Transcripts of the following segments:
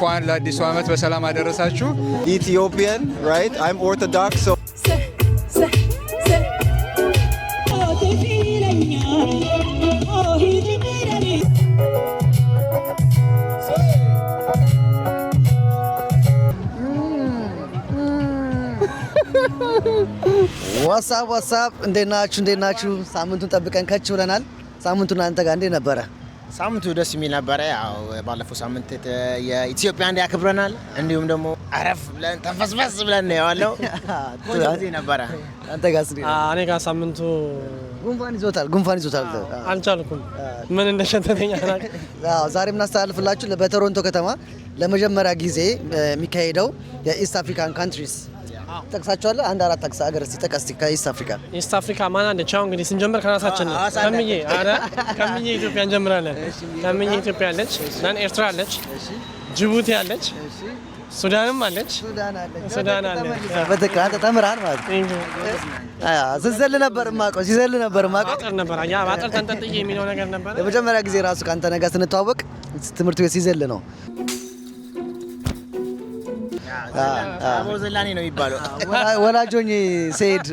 እንኳን ለአዲሱ ዓመት በሰላም አደረሳችሁ። Ethiopian, right? I'm Orthodox, so ዋትስአፕ እንዴት ናችሁ? ሳምንቱን ጠብቀን ከች ብለናል። ሳምንቱን አንተ ጋር እንዴት ነበረ? ሳምንቱ ደስ የሚል ነበረ። ያው ባለፈው ሳምንት የኢትዮጵያ እንደ ያከብረናል። እንዲሁም ደግሞ አረፍ ብለን ተንፈስፈስ ብለን ነው ያለው። ቆንጆ ጊዜ ነበረ። አንተ ጋር ስለ እኔ ጋር ሳምንቱ ጉንፋን ይዞታል። አልቻልኩም። ምን እንደሸተተኛ አላውቅም። ዛሬ የምናስተላልፍላችሁ በቶሮንቶ ከተማ ለመጀመሪያ ጊዜ የሚካሄደው የኢስት አፍሪካን ካንትሪስ ጠቅሳቸዋለሁ። አንድ አራት ጠቅሳ ሀገር እስቲ ጠቀስ ከኢስት አፍሪካ። ኢስት አፍሪካ ማን አለች? አሁን እንግዲህ ስንጀምር ከራሳችን ነው። ከምዬ ኢትዮጵያ እንጀምራለን። ከምዬ ኢትዮጵያ አለች፣ ኤርትራ አለች፣ ጅቡቲ አለች፣ ሱዳንም አለች። ሱዳን አለች። በተካተ ተምራን ማለት ሲዘል ነበር ማቆ አጥር ነበር። አጥር ተንጠልጥዬ የሚለው ነገር ነበር። ለመጀመሪያ ጊዜ ራሱ ካንተ ነገር ስንተዋወቅ ትምህርት ቤት ሲዘል ነው። ዘላኔ ነው የሚባለው። ወላጆኝ ሲሄድ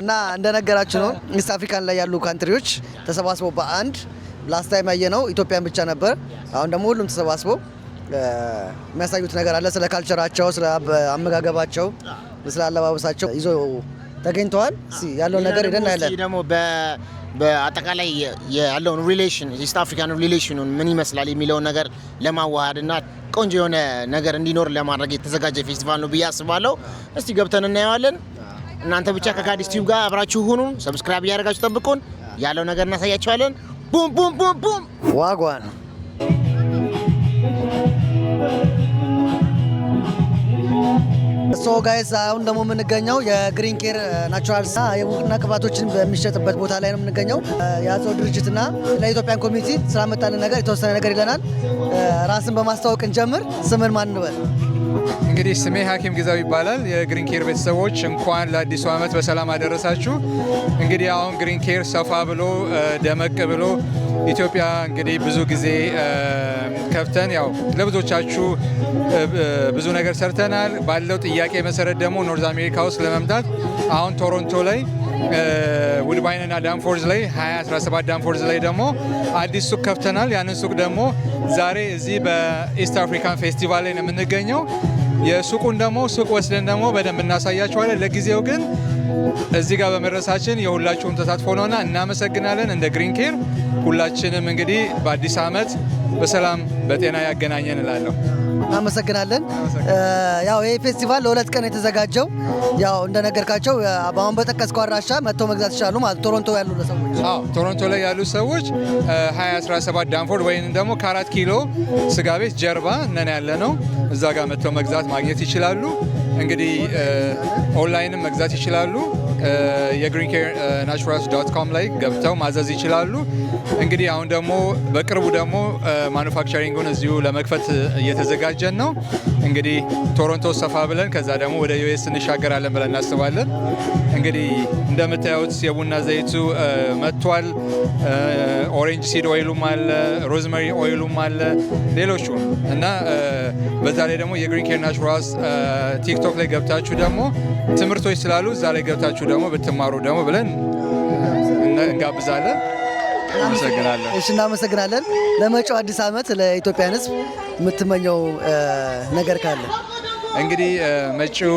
እና እንደነገራችሁ ነው ኢስት አፍሪካን ላይ ያሉ ካንትሪዎች ተሰባስበው በአንድ ላስት ታይም ያየነው ኢትዮጵያን ብቻ ነበር። አሁን ደግሞ ሁሉም ተሰባስበው የሚያሳዩት ነገር አለ። ስለ ካልቸራቸው፣ ስለ አመጋገባቸው፣ ስለ አለባበሳቸው ይዞ ተገኝተዋል። ያለው ነገር ሄደን እናያለን። ደግሞ በአጠቃላይ ያለውን ሪሌሽን ኢስት አፍሪካን ሪሌሽኑን ምን ይመስላል የሚለውን ነገር ለማዋሃድና ቆንጆ የሆነ ነገር እንዲኖር ለማድረግ የተዘጋጀ ፌስቲቫል ነው ብዬ አስባለሁ። እስቲ ገብተን እናየዋለን። እናንተ ብቻ ከካዲስ ቲዩብ ጋር አብራችሁ ሁኑ። ሰብስክራይብ እያደረጋችሁ ጠብቁን። ያለው ነገር እናሳያችኋለን። ቡም ቡም ቡም ቡም ዋጓን ጋይስ አሁን ደግሞ የምንገኘው የግሪን ኬር ናቹራልስ የቡና ቅባቶችን በሚሸጥበት ቦታ ላይ ነው የምንገኘው። የአጽኦ ድርጅትና ለኢትዮጵያን ኮሚኒቲ ስላመጣልን ነገር የተወሰነ ነገር ይለናል። ራስን በማስተዋወቅ እንጀምር። ስምን ማን እንበል? እንግዲህ ስሜ ሐኪም ግዛው ይባላል። የግሪን ኬር ቤተሰቦች እንኳን ለአዲሱ ዓመት በሰላም አደረሳችሁ። እንግዲህ አሁን ግሪን ኬር ሰፋ ብሎ ደመቅ ብሎ ኢትዮጵያ እንግዲህ ብዙ ጊዜ ከፍተን ያው ለብዙዎቻችሁ ብዙ ነገር ሰርተናል። ባለው ጥያቄ መሰረት ደግሞ ኖርዝ አሜሪካ ውስጥ ለመምጣት አሁን ቶሮንቶ ላይ ውድባይን እና ዳንፎርዝ ላይ 2017 ዳንፎርዝ ላይ ደግሞ አዲስ ሱቅ ከፍተናል። ያንን ሱቅ ደግሞ ዛሬ እዚህ በኢስት አፍሪካን ፌስቲቫል ላይ ነው የምንገኘው። የሱቁን ደግሞ ሱቅ ወስደን ደግሞ በደንብ እናሳያችኋለን። ለጊዜው ግን እዚህ ጋር በመድረሳችን የሁላችሁም ተሳትፎ ነውና እናመሰግናለን። እንደ ግሪን ኬር ሁላችንም እንግዲህ በአዲስ ዓመት በሰላም በጤና ያገናኘን እላለሁ። እናመሰግናለን። ያው ይሄ ፌስቲቫል ለሁለት ቀን የተዘጋጀው ያው እንደነገርካቸው አሁን በጠቀስከው አድራሻ መጥተው መግዛት ይችላሉ ማለት ቶሮንቶ ያሉ ሰዎች። ቶሮንቶ ላይ ያሉ ሰዎች 2017 ዳንፎርድ ወይም ደግሞ ከ4 ኪሎ ስጋ ቤት ጀርባ ነን ያለ ነው። እዛ ጋር መጥተው መግዛት ማግኘት ይችላሉ። እንግዲህ ኦንላይንም መግዛት ይችላሉ። የgreencarenaturals.com ላይ ገብተው ማዘዝ ይችላሉ። እንግዲህ አሁን ደግሞ በቅርቡ ደግሞ ማኑፋክቸሪንጉን እዚሁ ለመክፈት እየተዘጋጀን ነው። እንግዲህ ቶሮንቶ ሰፋ ብለን ከዛ ደግሞ ወደ ዩኤስ እንሻገራለን ብለን እናስባለን። እንግዲህ እንደምታዩት የቡና ዘይቱ መጥቷል። ኦሬንጅ ሲድ ኦይሉም አለ፣ ሮዝመሪ ኦይሉም አለ፣ ሌሎቹም እና በዛ ላይ ደግሞ የግሪን ኬር ናቹራልስ ቲክቶክ ላይ ገብታችሁ ደግሞ ትምህርቶች ስላሉ እዛ ላይ ገብታችሁ ደግሞ ብትማሩ ደግሞ ብለን እንጋብዛለን። እናመሰግናለን። እሺ፣ እናመሰግናለን። ለመጪው አዲስ ዓመት ለኢትዮጵያን ሕዝብ የምትመኘው ነገር ካለ? እንግዲህ መጪው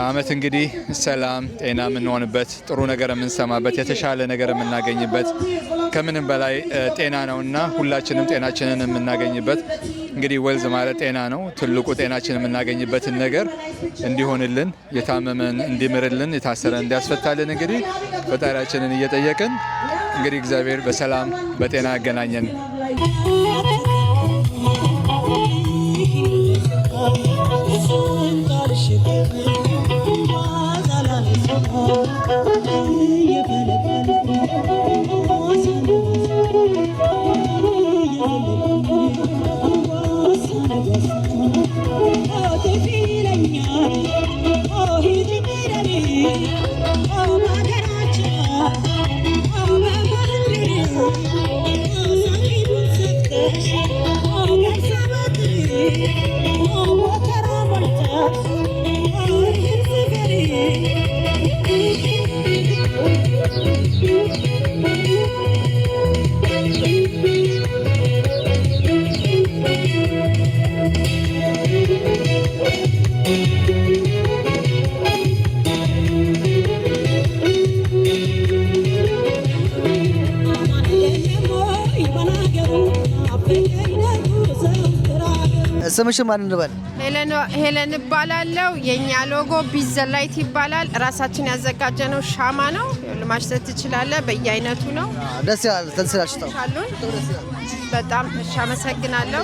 ዓመት እንግዲህ ሰላም፣ ጤና የምንሆንበት፣ ጥሩ ነገር የምንሰማበት፣ የተሻለ ነገር የምናገኝበት ከምንም በላይ ጤና ነውና ሁላችንም ጤናችንን የምናገኝበት እንግዲህ ወልዝ ማለት ጤና ነው። ትልቁ ጤናችን የምናገኝበትን ነገር እንዲሆንልን፣ የታመመን እንዲምርልን፣ የታሰረን እንዲያስፈታልን እንግዲህ ፈጣሪያችንን እየጠየቅን እንግዲህ እግዚአብሔር በሰላም በጤና ያገናኘን። ስምሽን ማን እንበል? ሄለን እባላለሁ። የኛ ሎጎ ቢዘላይት ይባላል። ራሳችን ያዘጋጀነው ሻማ ነው። ማሽተት ትችላለህ። በየአይነቱ ነው። ደስ ይላል። ተንስላሽታው አሉን። በጣም እሺ፣ አመሰግናለሁ።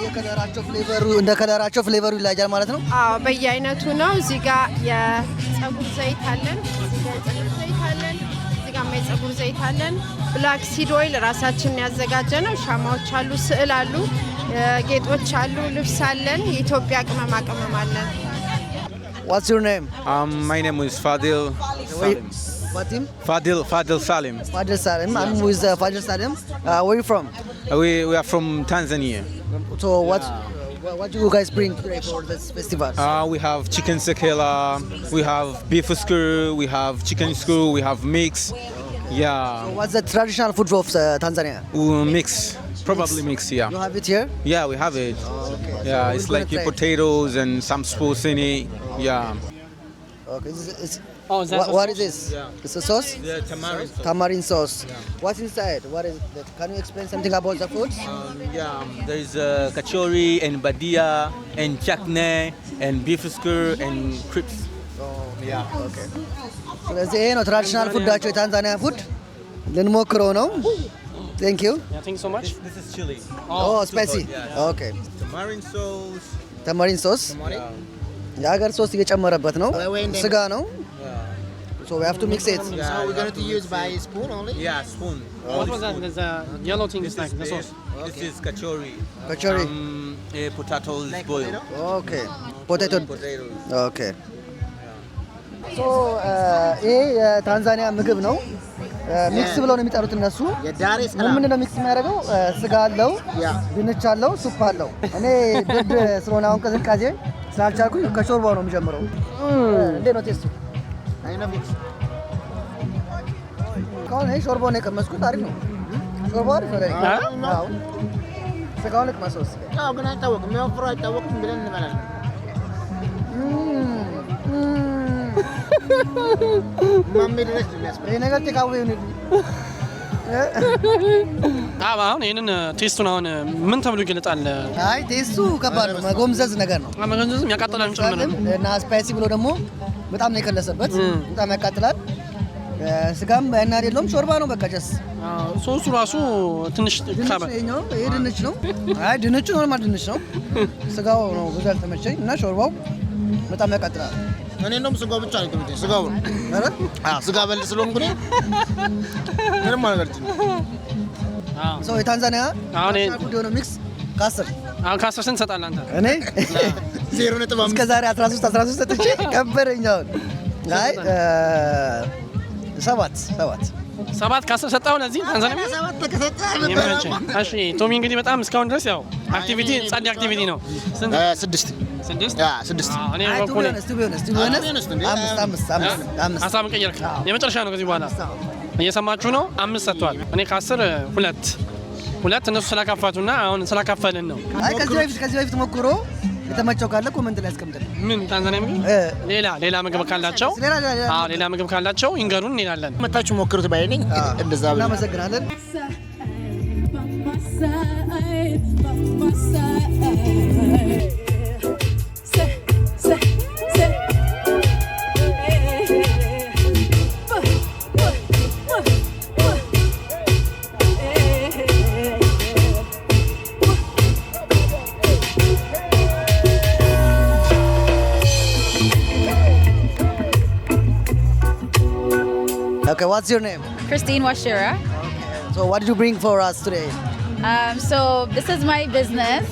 እንደ ከለራቸው ፍሌቨሩ ይለያያል ማለት ነው? አዎ፣ በየአይነቱ ነው። እዚህ ጋር የፀጉር ዘይት አለን። እዚህ ጋር የፀጉር ዘይት አለን። ብላክ ሲድ ኦይል ራሳችን ያዘጋጀነው። ሻማዎች አሉ፣ ስዕል አሉ፣ ጌጦች አሉ፣ ልብስ አለን። የኢትዮጵያ ቅመማ ቅመም አለን። What's your name? My name is Fadil Salim. What team? Fadil Salim. Fadil Salim. I'm with Fadil Salim. Where are you from? We are from Tanzania. So what do you guys bring today for this festival? We have chicken sekela, we have beef skuru, we have chicken skuru, we have mix. Yeah. So what's the traditional food of Tanzania? Mix. Probably mix, yeah. You have it here? Yeah, we have it. Okay. Yeah, So it's we're like gonna try it. potatoes and some sauce in it. Yeah. Okay. Oh, that's What is this? Yeah. It's a sauce? The tamarind sauce. Tamarind sauce. What's inside? What is it? Can you explain something about the food? There is kachori and badia and chakne and beef skewer and crips. Yeah. Okay. ስለዚህ ይሄ ነው ትራዲሽናል ፉዳቸው የታንዛኒያ ፉድ ልንሞክረው ነው። Thank you. Yeah, thank you so much. This is chili. Oh, spicy. Yeah. Okay. Tamarind sauce. ተማሪን ሶስ የሀገር ሶስ እየጨመረበት ነው። ስጋ ነው። So we have to mix it. So we're going to use by spoon only? Yeah, spoon. What was that? There's a yellow thing This inside is the sauce. This is kachori. Kachori. Potatoes boiled. Okay. Potato. Potatoes. Okay. So ይሄ የታንዛኒያ ምግብ ነው። ሚክስ ብለው ነው የሚጠሩት እነሱ። የዳሬ ሰላም ምንድን ነው ሚክስ የሚያደርገው? ስጋ አለው፣ ድንች አለው፣ ሱፕ አለው። እኔ ብርድ ስለሆነ አሁን ቅዝቃዜ ስላልቻልኩኝ ከሾርባው ነው የምጀምረው። እንዴት ነው ቴስቱ? ከሆነ ሾርባውን የቀመስኩት አሪፍ ነው። ሾርባው አሪፍ ነው። አዎ ስጋውን ልቅመሰው እስኪ። አዎ፣ ግን አይታወቅም። የሚወፍረው አይታወቅም ብለን እንበላለን። ማሜ ድረስ የሚያስበ ይሄ ነገር ቴካዌ ነው። አሁን ይሄንን ቴስቱን አሁን ምን ተብሎ ይገለጣል? አይ ቴስቱ ከባድ ነው። መጎምዘዝ ነገር ነው። መገንዘዝም ያቃጥላል ጭምር ነው። እና ስፓይሲ ብሎ ደግሞ በጣም ነው የከለሰበት። በጣም ያቃጥላል። ስጋም ያን አይደለም፣ ሾርባ ነው በቃ ጀስ። ሶሱ ራሱ ትንሽ ካባ ይሄ ድንች ነው። አይ ድንቹ ኖርማል ድንች ነው። ስጋው ነው ብዙ ያልተመቸኝ እና ሾርባው በጣም ያቃጥላል። እኔ እንደውም ስጋው ብቻ ነው የተመቸኝ። ስጋው ነው። አዎ ስጋ በል ስለሆንኩ እኔ ምንም አልገርጭኝ። ሶ የታንዛኒያ አሁን ፉድ ነው ሚክስ ከአስር ከአስር ስንት ትሰጣለህ አንተ? እኔ 0.5 እስከ ዛሬ 13 ሰጥቼ ከበረኝ። አሁን አይ 7 ከ10 ሰጠኸው ለዚህ ታንዛኒያ? ይመችህ። እሺ ቶሚ እንግዲህ በጣም እስካሁን ድረስ ያው አክቲቪቲ ጸድ አክቲቪቲ ነው። ስንት? 6 6 እኔ በኩል ሀሳብ ቀየርክ። የመጨረሻ ነው ከዚህ በኋላ እየሰማችሁ ነው። 5 ሰጥቷል። እኔ ከ10 2 እነሱ ስላካፋቱና አሁን ስላካፈልን ነው። አይ ከዚህ በፊት ሞክሮ የተመቸው ካለ ኮመንት ላይ አስቀምጥልኝ። ምን ታንዛኒያ ምግብ ሌላ ምግብ ካላቸው ሌላ ምግብ ካላቸው ይንገሩን እንሄዳለን። መታችሁ ሞክሩት ባይ ነኝ። እንደዛ ብለን እናመሰግናለን። Okay, what's your name? Christine Washira. So what did you bring for us today? So this is my business.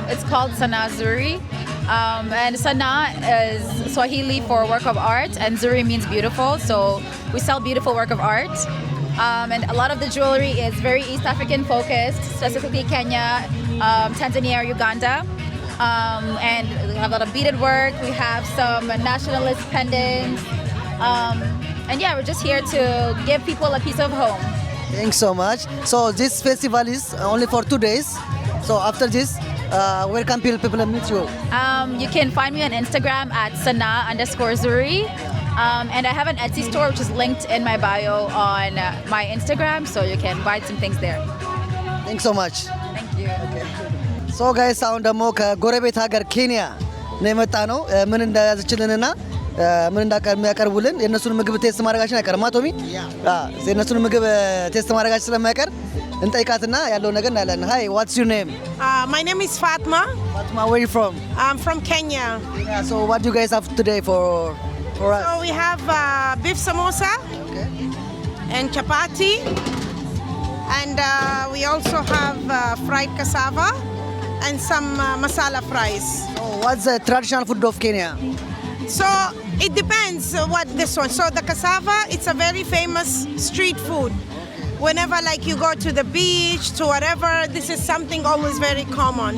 It's called Sana Zuri. And Sana is Swahili for work of art, and Zuri means beautiful. So we sell beautiful work of art. And a lot of the jewelry is very East African focused, specifically Kenya, Tanzania, Uganda. And we have a lot of beaded work. We have some nationalist pendants. And yeah, we're just here to give people a piece of home. Thanks so much. So this festival is only for 2 days. So after this, where can people meet you? You can find me on Instagram at sana_Zuri. And I have an Etsy store which is linked in my bio on my Instagram, so you can buy some things there. Thanks so much. Thank you. ሶ ጋይስ አሁን ደግሞ ከጎረቤት ሀገር ኬንያ ነው የመጣ ነው። ምን እንደያዘችልንና ምን እንደሚያቀርቡልን የእነሱን ምግብ ቴስት ማድረጋችን አይቀርም። ማቶሚ የእነሱን ምግብ ቴስት ማድረጋችን ስለማይቀር እንጠይቃትና ያለው ነገር እናያለን። Hi, what's your name? My name is Fatma. Fatma, where are you from? I'm from Kenya. Yeah, so what do you guys have today for us? So we have beef samosa and chapati, and we also have fried cassava and some masala fries. So what's the traditional food of Kenya? So it depends what this one. So the cassava, it's a very famous street food. Whenever like you go to the beach, to whatever, this is something always very common.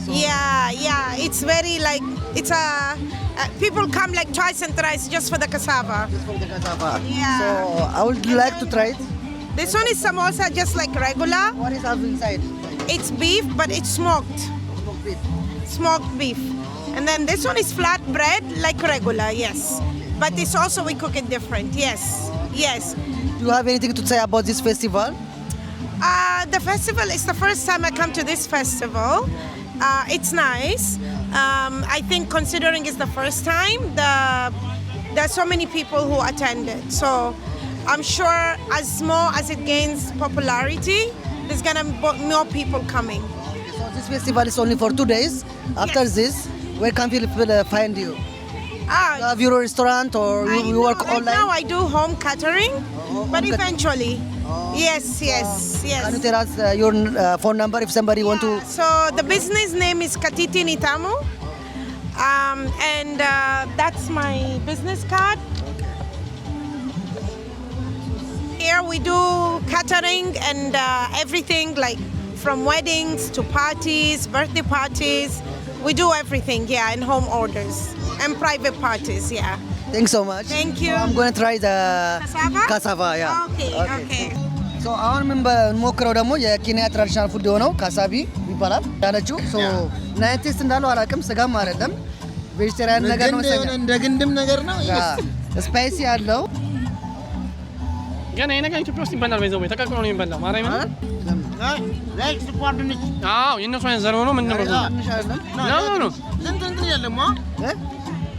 Yeah, it's very like, it's a, people come like twice and thrice just for the cassava. Just for the cassava. Yeah. So I would like to try it. This one is samosa just like regular. What is up inside? It's beef, but it's smoked. Smoked beef. And then this one is flat bread like regular, yes. But it's also, we cook it different, yes. Do you have anything to say about this festival? The festival is the first time I come to this festival. It's nice. I think considering it's the first time, there are so many people who attended. So I'm sure as more as it gains popularity, there's gonna be more people coming. So this festival is only for 2 days. After this, where can people find you? You have your restaurant or you work right online? now I do home catering, but eventually. Yes. Can you tell us your phone number if somebody want to? So the business name is Katiti Nitamu, and that's my business card. Here we do catering and everything, like from weddings to parties, birthday parties. We do everything, and home orders and private parties, Thanks so much. Thank you. So I'm going to try the Cassava? Okay. So አሁን ምን በሞክረው ደግሞ የኬንያ ትራዲሽናል ፉድ የሆነው ካሳቢ ይባላል ያለችው። ሶ ናይት ቴስት እንዳለው አላውቅም። ስጋም አይደለም ቬጂቴሪያን ነገር ነው መሰለኝ። እንደ ግንድም ነገር ነው። ስፓይሲ ያለው ግን ይሄ ነገር ኢትዮጵያ ውስጥ ይበላል። በዛው ተቀቅሎ ነው የሚበላው። ማርያም ላይክ ስኳር ድንች። የእነሱ አይነት ዘር ሆኖ ምን ነው ትንሽ አይደለም። ነው እንትን ያለማ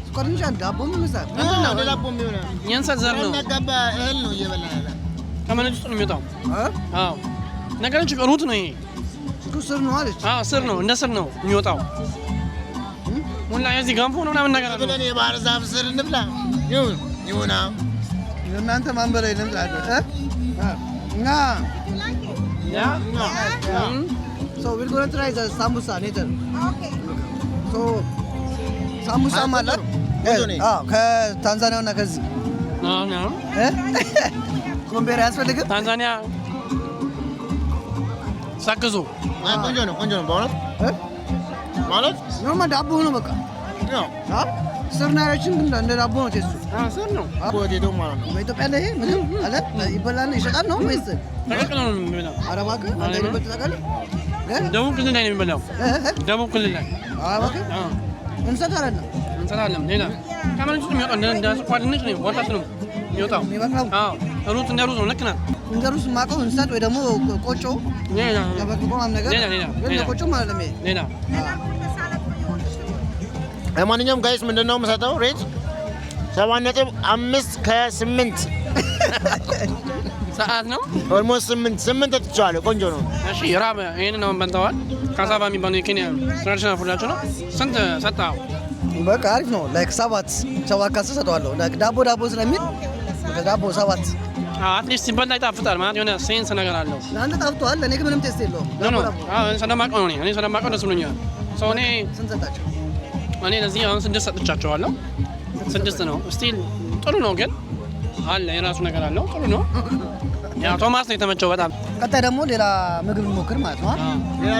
ስኳር ድንች ዳቦ ምን መሰለህ? ዳቦ የሚሆነ የእንሰት ዘር ነው። የሚያጋባ እህል ነው እየበላ ያለ። ከመነጭ ውስጥ ነው የሚወጣው። ነገሮች ሩት ነው ይሄ። ስር ነው አለች። ስር ነው፣ እንደ ስር ነው የሚወጣው። ሙላ የዚህ ገንፎ ነው ምናምን ነገር አለ። ብለን የባህር ዛፍ ስር እንብላ ይሁን እናንተ ማን በላይ ልምጣለ So we're going to try the sambusa later. Okay. So sambusa ማለት ከታንዛኒያ እና ከዚህ ኮምፔር ያስፈልግም። ታንዛኒያ ሳክዙ ቆንጆ ነው በእውነት ማለት ኖርማል ዳቦ ነው በቃ ስር ነው ያለችን ግን እንደ ዳቦ ነው ቴስቱ። ስር ነው ፖቴቶ ማለት ነው። በኢትዮጵያ ላይ ይሄ ምንም አለ ይበላል ይሸጣል ነው ወይስ ተቀቅሎ ነው የሚበላው? ኧረ እባክህ አንተ ይበልጥ ታውቃለህ? ደቡብ ክልል ላይ ነው የሚበላው። ደቡብ ክልል ላይ ኧረ እባክህ እንሰት አይደለም እንሰራለን። ሌላ ከመንጭ ነው የሚወጣው። እንደ ስኳር ድንች ነው ወጣት ነው የሚወጣው። ሩት እንደ ሩት ነው። ልክ ናት። እንደ ሩት የማውቀው እንሰት ወይ ደግሞ ቆጮ ተበጥብጦ ምናምን ነገር ግን ቆጮ ማለት ነው። ሌላ ለማንኛውም ጋይስ ምንድነው የምሰጠው ሬት 7.5 ከ8 ሰዓት ነው። ኦልሞስት 8 ተጥቻለሁ። ቆንጆ ነው። እሺ ራብ ይሄንን ነው በልተዋል። ካሳባ የሚባለው የኬንያ ትራዲሽናል ፉዳቸው ነው። ስንት ሰጣው? በቃ አሪፍ ነው። ላይክ 7 ከ10 ሰጠዋለሁ። ላይክ ዳቦ ስለሚል ዳቦ 7 አትሊስት ሲበላ ይጣፍጣል ማለት የሆነ ሴንስ ነገር አለው። ለአንተ ጣፍጧል፣ ለእኔ ግን ምንም ቴስት የለውም። ስለማውቀው ነው እኔ ስለማውቀው ደስ ብሎኛል። ሰው እኔ ስንት ሰጣቸው? እኔ ለዚህ አሁን 6 ሰጥቻቸዋለሁ። 6 ነው ስቲል ጥሩ ነው፣ ግን አለ የራሱ ነገር አለው። ጥሩ ነው ያው ቶማስ ነው የተመቸው በጣም። ቀጣይ ደግሞ ሌላ ምግብ እንሞክር ማለት ነው።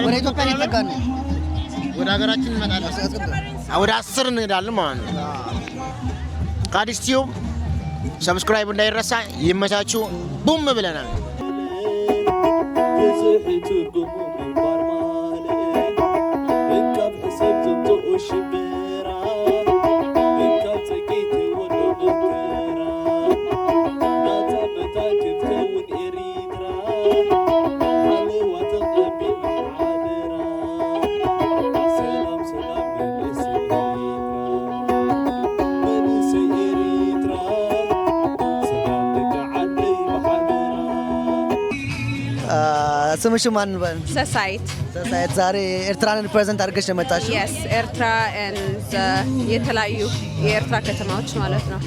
ወደ ኢትዮጵያ እየተጠጋን ነው። ወደ ሀገራችን እንመጣለን። ወደ 10 እንሄዳለን ማለት ነው። ከአዲስ ቲዩብ ሰብስክራይብ እንዳይረሳ። ይመቻችሁ። ቡም ብለናል። ስምሽ ማን ነው? ሰሳይት ሰሳይት ዛሬ ኤርትራን ሪፕሬዘንት አድርገሽ ነው የመጣሽው? የስ ኤርትራ ኤንድ የተለያዩ የኤርትራ ከተማዎች ማለት ነው።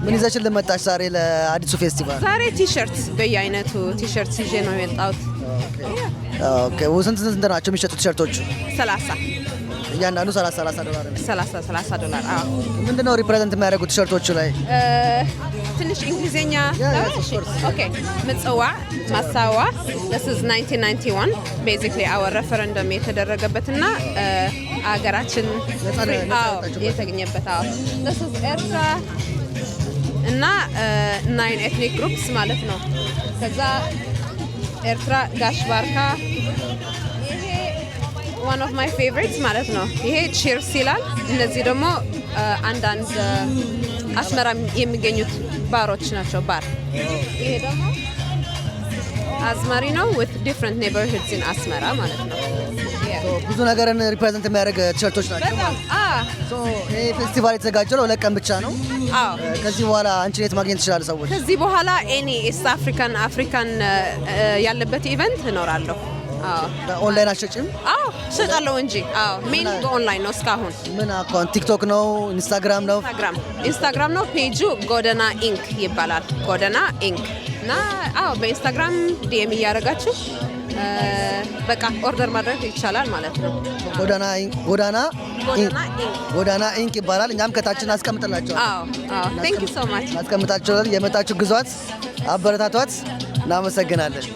ምን ይዘሽልን መጣሽ ዛሬ ለአዲሱ ፌስቲቫል? ዛሬ ቲሸርት በየአይነቱ ቲሸርት ይዤ ነው የመጣሁት። ኦኬ ስንት ናቸው የሚሸጡት ቲሸርቶቹ? 30 እያንዳንዱ $30 ነው። 30 ዶላር። አዎ ምንድነው ሪፕሬዘንት የሚያደርጉት ቲሸርቶቹ ላይ? ትንሽ እንግሊዝኛ ኦኬ። ምጽዋ ማሳዋ this is 1991 basically our referendum የተደረገበትና አገራችን የተገኘበት አዎ this is ኤርትራ እና 9 ethnic groups ማለት ነው። ከዛ ኤርትራ ጋሽ ባርካ ይሄ one of my favorites ማለት ነው። ይሄ ቺርስ ይላል። እነዚህ ደግሞ አንዳንድ አስመራ የሚገኙት ባሮች ናቸው። ባር ይሄ ደግሞ አዝማሪ ነው with different neighborhoods in አስመራ ማለት ነው። ብዙ ነገርን ሪፕሬዘንት የሚያደርግ ቲሸርቶች ናቸው ማለት ነው። ይሄ ፌስቲቫል የተዘጋጀው ለሁለት ቀን ብቻ ነው። አዎ ከዚህ በኋላ አንቺን የት ማግኘት ይችላል ሰዎች? ከዚህ በኋላ ኤኒ ኢስት አፍሪካን ያለበት ኢቨንት እኖራለሁ። ኦንላይን አትሸጭም? አዎ እሸጣለሁ እንጂ። አዎ ሜን በኦንላይን ነው እስካሁን። ምን አካውንት? ቲክቶክ ነው? ኢንስታግራም ነው? ኢንስታግራም ነው። ፔጁ ጎደና ኢንክ ይባላል። ጎደና ኢንክ እና አዎ በኢንስታግራም ዲኤም እያደረጋችሁ በቃ ኦርደር ማድረግ ይቻላል ማለት ነው። ጎዳና ኢንክ ይባላል። እኛም ከታችን አስቀምጥላችኋል። አዎ ቴንክ ዩ ሶ ማች አስቀምጣችኋል። የመጣችሁ ግዟት፣ አበረታቷት። እናመሰግናለን።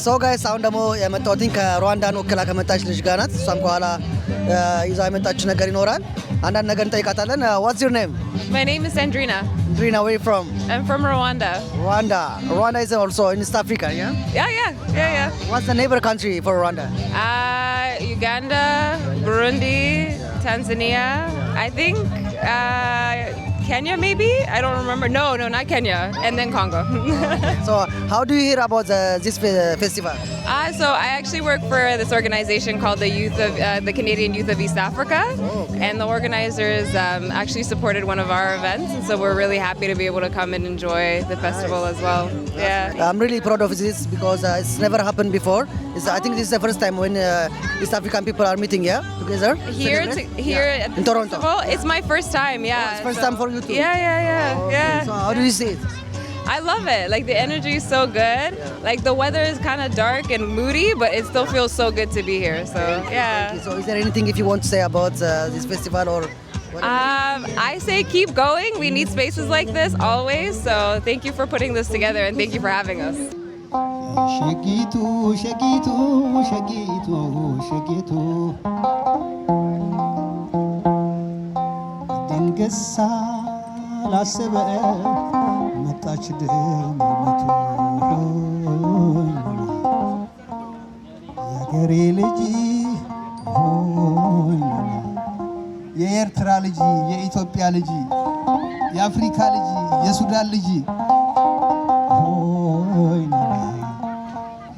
ሶ ጋይስ አሁን ደግሞ የመጣሁት ከሩዋንዳ ነው ወክላ ከመጣች ልጅ ጋር ናት። እሷም ከኋላ ይዛ የመጣችው ነገር ይኖራል። አንዳንድ ነገር እንጠይቃታለን። What's your name? My name is Andrina. Andrina, where are you from? I'm from Rwanda. Rwanda is also in East Africa, yeah? Yeah. What's the neighbor country for Rwanda? Uganda, Burundi, Tanzania, I think. Kenya maybe? I don't remember. No, not Kenya. And then Congo. So how do you hear about this festival? So I actually work for this organization called the Canadian Youth of East Africa. And the organizers actually supported one of our events. And so we're really happy to be able to come and enjoy the festival as well. Yeah. I'm really proud of this because it's never happened before. I think this is the first time when East African people are meeting together. Here at in Toronto. Festival. It's my first time, yeah. It's first time for you too. Yeah. So how do you see it? I love it. Like the energy is so good. Like the weather is kind of dark and moody, but it still feels so good to be here. So yeah. So is there anything if you want to say about this festival or? I say keep going. We need spaces like this always. So thank you for putting this together and thank you for having us. Shakitu, shakitu, shakitu, shakitu. አንገሳ ላሰበ መጣች ድመቱ የአገሬ ልጅ የኤርትራ ልጅ የኢትዮጵያ ልጅ የአፍሪካ ልጅ የሱዳን ልጅ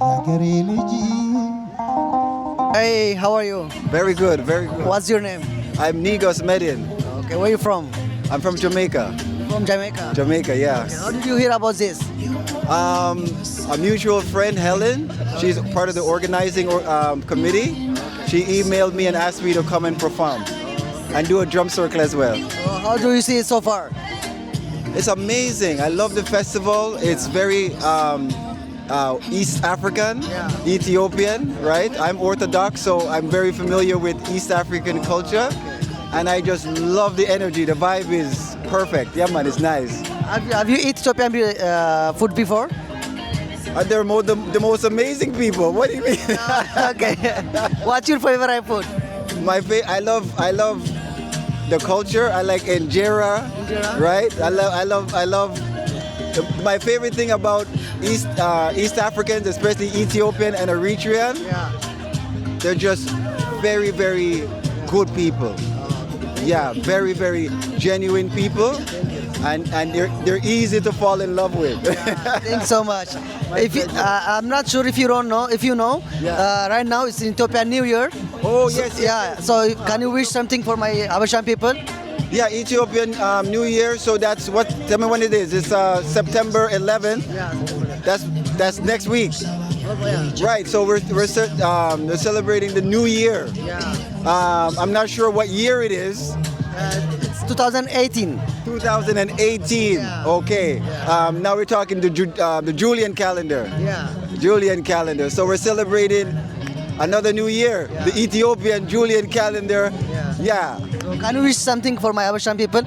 የአገሬ ልጅ Hey, how are you? Very good, very good. What's your name? I'm Nigos Median. Okay, where are you from? I'm from Jamaica. From Jamaica. Jamaica, yeah. Okay, how did you hear about this? A mutual friend, Helen, she's part of the organizing committee. She emailed me and asked me to come and perform and do a drum circle as well. How do you see it so far? It's amazing. I love the festival. It's very East African, Ethiopian, right? I'm Orthodox, so I'm very familiar with East African culture. And I just love the energy. The vibe is perfect. Yeah, man, it's nice. Have you eaten Ethiopian food before? They're the most amazing people. What do you mean? Okay. What's your favorite food? I love the culture. I like injera, right? I love. My favorite thing about East Africans, especially Ethiopian and Eritrean, they're just very, very good people. Yeah, very, very genuine people, and they're easy to fall in love with. Thanks so much. If you, I'm not sure if you don't know. If you know, right now it's Ethiopian New Year. Oh yes, yeah. So can you wish something for my Habeshan people? Yeah, Ethiopian New Year. So that's what. Tell me when it is. It's September 11th. That's next week. Right. So we're celebrating the New Year. I'm not sure what year it is. It's 2018. 2018. Okay. Now we're talking the Julian calendar. Julian calendar. So we're celebrating another new year. The Ethiopian Julian calendar. Yeah. Can you wish something for my Habeshan people?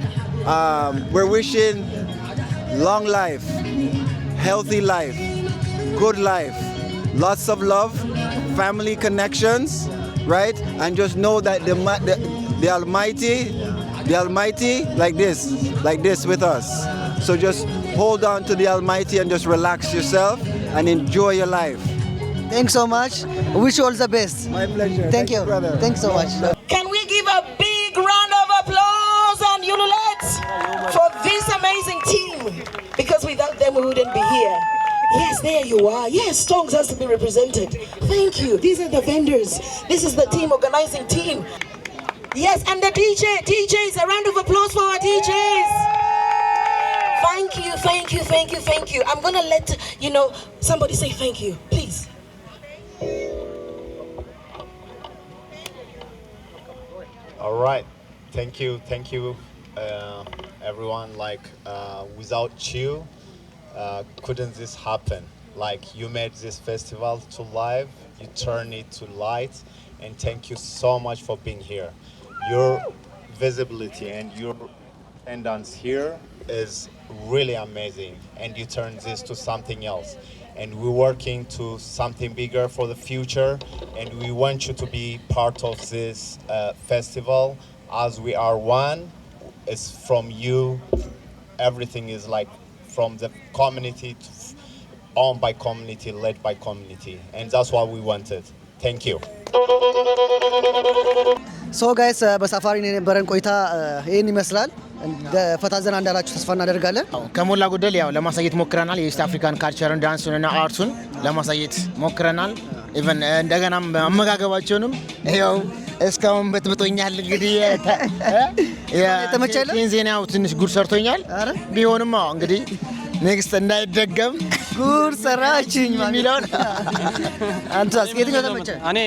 We're wishing long life, healthy life, good life, lots of love, family connections, right? And just know that the Almighty, like this with us. So just hold on to the Almighty and just relax yourself and enjoy your life. Thanks so much. I wish you all the best. My pleasure. Thank you. Brother. Thanks so much. Can we give a big round of applause and Ululets for this amazing team? Because without them we wouldn't be here. Yes, there you are. Yes, Tongues has to be represented. Thank you. These are the vendors. This is the team, organizing team. Yes, and the DJs. A round of applause for our DJs. Thank you, thank you, thank you, thank you. I'm gonna let somebody say thank you, please. All right, thank you, everyone. Without you, couldn't this happen? You made this festival to life, you turn it to light, and thank you so much for being here. Your visibility and your attendance here is really amazing, and you turn this to something else. And we're working to something bigger for the future, and we want you to be part of this festival as we are one. It's from you. Everything is from the community, owned by community, led by community, and that's what we wanted. Thank you. ሶ ጋይስ በሳፋሪ የነበረን ቆይታ ይሄን ይመስላል። ፈታ ዘና እንዳላችሁ ተስፋ እናደርጋለን። ከሞላ ጎደል ያው ለማሳየት ሞክረናል። የኢስት አፍሪካን ካልቸርን፣ ዳንሱንና አርቱን ለማሳየት ሞክረናል። ኢቨን እንደገናም አመጋገባቸውንም ያው እስካሁን በጥብጦኛል። እንግዲህ የተመቸለ ዜናው ትንሽ ጉድ ሰርቶኛል። ቢሆንም እንግዲህ ኔክስት እንዳይደገም ጉድ ሰራችኝ የሚለውን አንተ የትኛው ተመቸ? እኔ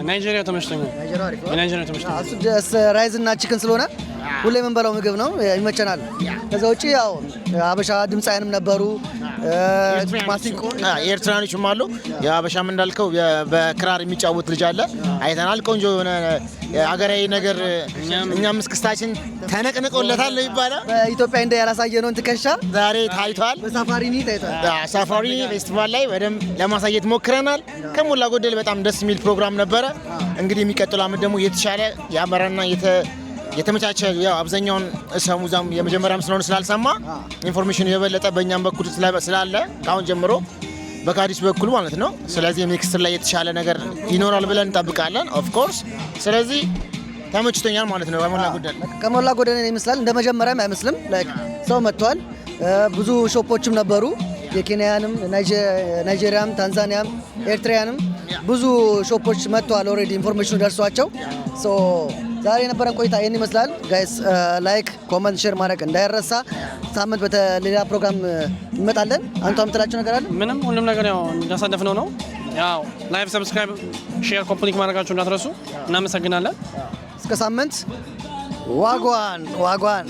ናይጄሪያ ተመችቶኛል። ናይጄሪያ ተመችቶኛል። እሱ ጀስ ራይዝ እና ቺክን ስለሆነ ሁሌ የምንበላው ምግብ ነው፣ ይመቸናል። ከዛ ውጪ ያው አበሻ ድምጻያንም ነበሩ፣ ማሲንቆ ኤርትራኖችም አሉ። የአበሻም እንዳልከው በክራር የሚጫወት ልጅ አለ፣ አይተናል። ቆንጆ የሆነ አገራዊ ነገር እኛም እስክስታችን ተነቅንቆለታል ይባላል። በኢትዮጵያ እንደ ያላሳየነውን ትከሻ ዛሬ ታይቷል። በሳፋሪኒ ታይቷል። ሳፋሪ ፌስቲቫል ላይ በደንብ ለማሳየት ሞክረናል። ከሞላ ጎደል በጣም ደስ የሚል ፕሮግራም ነበረ። እንግዲህ የሚቀጥለው ዓመት ደግሞ የተሻለ ያመራና የተመቻቸ ያው አብዛኛውን ሰሙዛም የመጀመሪያም ስለሆነ ስላልሰማ ኢንፎርሜሽን የበለጠ በእኛም በኩል ስላለ ካሁን ጀምሮ በካዲስ በኩል ማለት ነው። ስለዚህ ኔክስት ላይ የተሻለ ነገር ይኖራል ብለን እንጠብቃለን ኦፍ ኮርስ። ስለዚህ ተመችቶኛል ማለት ነው። ከሞላ ጎደል ይመስላል እንደ መጀመሪያም አይመስልም። ላይክ ሰው መጥቷል። ብዙ ሾፖችም ነበሩ። የኬንያንም ናይጄሪያም ታንዛኒያም ኤርትራያንም ብዙ ሾፖች መጥተዋል። ኦልሬዲ ኢንፎርሜሽኑ ደርሷቸው ሶ ዛሬ የነበረን ቆይታ ይህን ይመስላል። ጋይስ ላይክ ኮመንት ሼር ማድረግ እንዳይረሳ። ሳምንት በሌላ ፕሮግራም እንመጣለን። አንተ የምትላቸው ነገር አለ? ምንም ሁሉም ነገር ያው እንዳሳለፍነው ነው። ያው ላይቭ ሰብስክራይብ ሼር ኮምፕሊት ማድረጋችሁ እንዳትረሱ። እናመሰግናለን። እስከ ሳምንት ዋጓን